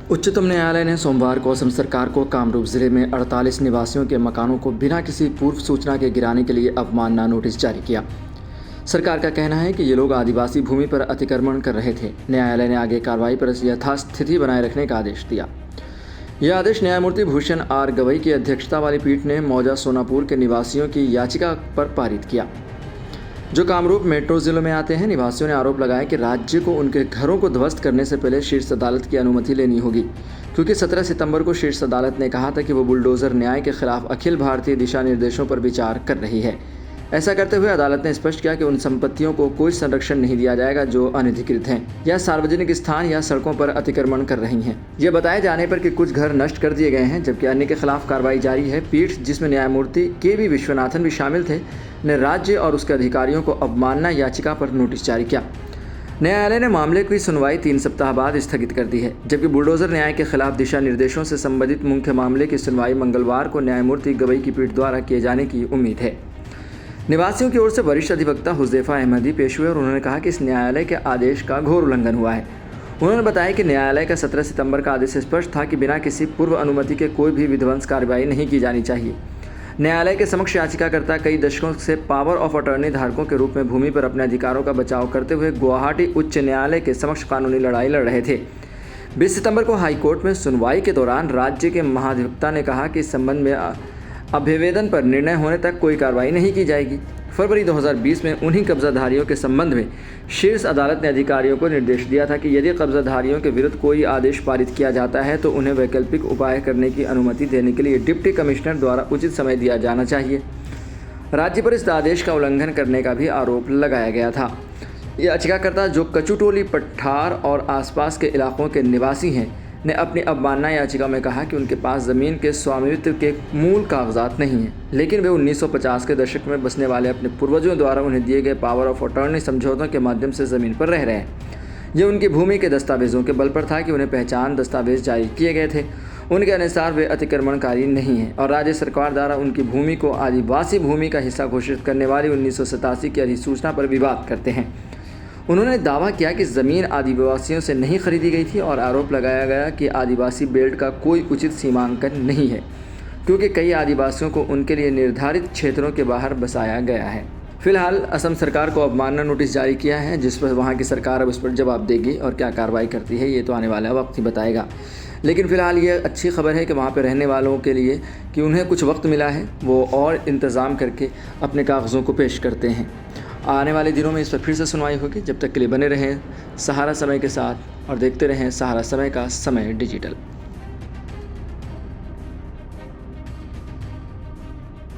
उच्चतम न्यायालय ने सोमवार को असम सरकार को कामरूप जिले में 48 निवासियों के मकानों को बिना किसी पूर्व सूचना के गिराने के लिए अवमानना नोटिस जारी किया। सरकार का कहना है कि ये लोग आदिवासी भूमि पर अतिक्रमण कर रहे थे। न्यायालय ने आगे कार्रवाई पर यथास्थिति बनाए रखने का आदेश दिया। यह आदेश न्यायमूर्ति भूषण आर गवई की अध्यक्षता वाली पीठ ने मौजा सोनापुर के निवासियों की याचिका पर पारित किया, जो कामरूप मेट्रो जिलों में आते हैं। निवासियों ने आरोप लगाया कि राज्य को उनके घरों को ध्वस्त करने से पहले शीर्ष अदालत की अनुमति लेनी होगी, क्योंकि 17 सितंबर को शीर्ष अदालत ने कहा था कि वो बुलडोजर न्याय के खिलाफ अखिल भारतीय दिशा निर्देशों पर विचार कर रही है। ऐसा करते हुए अदालत ने स्पष्ट किया कि उन संपत्तियों को कोई संरक्षण नहीं दिया जाएगा जो अनधिकृत हैं या सार्वजनिक स्थान या सड़कों पर अतिक्रमण कर रही हैं। यह बताए जाने पर कि कुछ घर नष्ट कर दिए गए हैं जबकि अन्य के खिलाफ कार्रवाई जारी है। पीठ, जिसमें न्यायमूर्ति के.वी. विश्वनाथन भी शामिल थे, ने राज्य और उसके अधिकारियों को अवमानना याचिका पर नोटिस जारी किया। न्यायालय ने मामले की सुनवाई 3 सप्ताह बाद स्थगित कर दी है, जबकि बुलडोजर न्याय के खिलाफ दिशा निर्देशों से संबंधित मुख्य मामले की सुनवाई मंगलवार को न्यायमूर्ति गवई की पीठ द्वारा किए जाने की उम्मीद है। निवासियों की ओर से वरिष्ठ अधिवक्ता हुज़ैफा अहमदी पेश हुए और उन्होंने कहा कि इस न्यायालय के आदेश का घोर उल्लंघन हुआ है। उन्होंने बताया कि न्यायालय का 17 सितंबर का आदेश स्पष्ट था कि बिना किसी पूर्व अनुमति के कोई भी विध्वंस कार्रवाई नहीं की जानी चाहिए। न्यायालय के समक्ष याचिकाकर्ता कई दशकों से पावर ऑफ अटॉर्नी धारकों के रूप में भूमि पर अपने अधिकारों का बचाव करते हुए गुवाहाटी उच्च न्यायालय के समक्ष कानूनी लड़ाई लड़ रहे थे। 20 सितंबर को हाईकोर्ट में सुनवाई के दौरान राज्य के महाधिवक्ता ने कहा कि इस संबंध में अभ्यवेदन पर निर्णय होने तक कोई कार्रवाई नहीं की जाएगी। फरवरी 2020 में उन्हीं कब्जाधारियों के संबंध में शीर्ष अदालत ने अधिकारियों को निर्देश दिया था कि यदि कब्जाधारियों के विरुद्ध कोई आदेश पारित किया जाता है तो उन्हें वैकल्पिक उपाय करने की अनुमति देने के लिए डिप्टी कमिश्नर द्वारा उचित समय दिया जाना चाहिए। राज्य पर इस आदेश का उल्लंघन करने का भी आरोप लगाया गया था। याचिकाकर्ता, जो कचुटोली, पठार और आसपास के इलाकों के निवासी हैं, ने अपनी अवमानना याचिका में कहा कि उनके पास ज़मीन के स्वामित्व के मूल कागजात नहीं हैं, लेकिन वे 1950 के दशक में बसने वाले अपने पूर्वजों द्वारा उन्हें दिए गए पावर ऑफ अटॉर्नी समझौतों के माध्यम से ज़मीन पर रह रहे हैं। यह उनकी भूमि के दस्तावेज़ों के बल पर था कि उन्हें पहचान दस्तावेज जारी किए गए थे। उनके अनुसार वे अतिक्रमणकारी नहीं हैं और राज्य सरकार द्वारा उनकी भूमि को आदिवासी भूमि का हिस्सा घोषित करने वाली 1987 की अधिसूचना पर विवाद करते हैं। उन्होंने दावा किया कि ज़मीन आदिवासियों से नहीं खरीदी गई थी और आरोप लगाया गया कि आदिवासी बेल्ट का कोई उचित सीमांकन नहीं है, क्योंकि कई आदिवासियों को उनके लिए निर्धारित क्षेत्रों के बाहर बसाया गया है। फिलहाल असम सरकार को अवमानना नोटिस जारी किया है, जिस पर वहाँ की सरकार अब उस पर जवाब देगी और क्या कार्रवाई करती है ये तो आने वाला वक्त ही बताएगा। लेकिन फ़िलहाल ये अच्छी खबर है कि वहाँ पर रहने वालों के लिए कि उन्हें कुछ वक्त मिला है, वो और इंतज़ाम करके अपने कागज़ों को पेश करते हैं। आने वाले दिनों में इस पर फिर से सुनवाई होगी। जब तक के लिए बने रहें सहारा समय के साथ और देखते रहें सहारा समय का समय डिजिटल।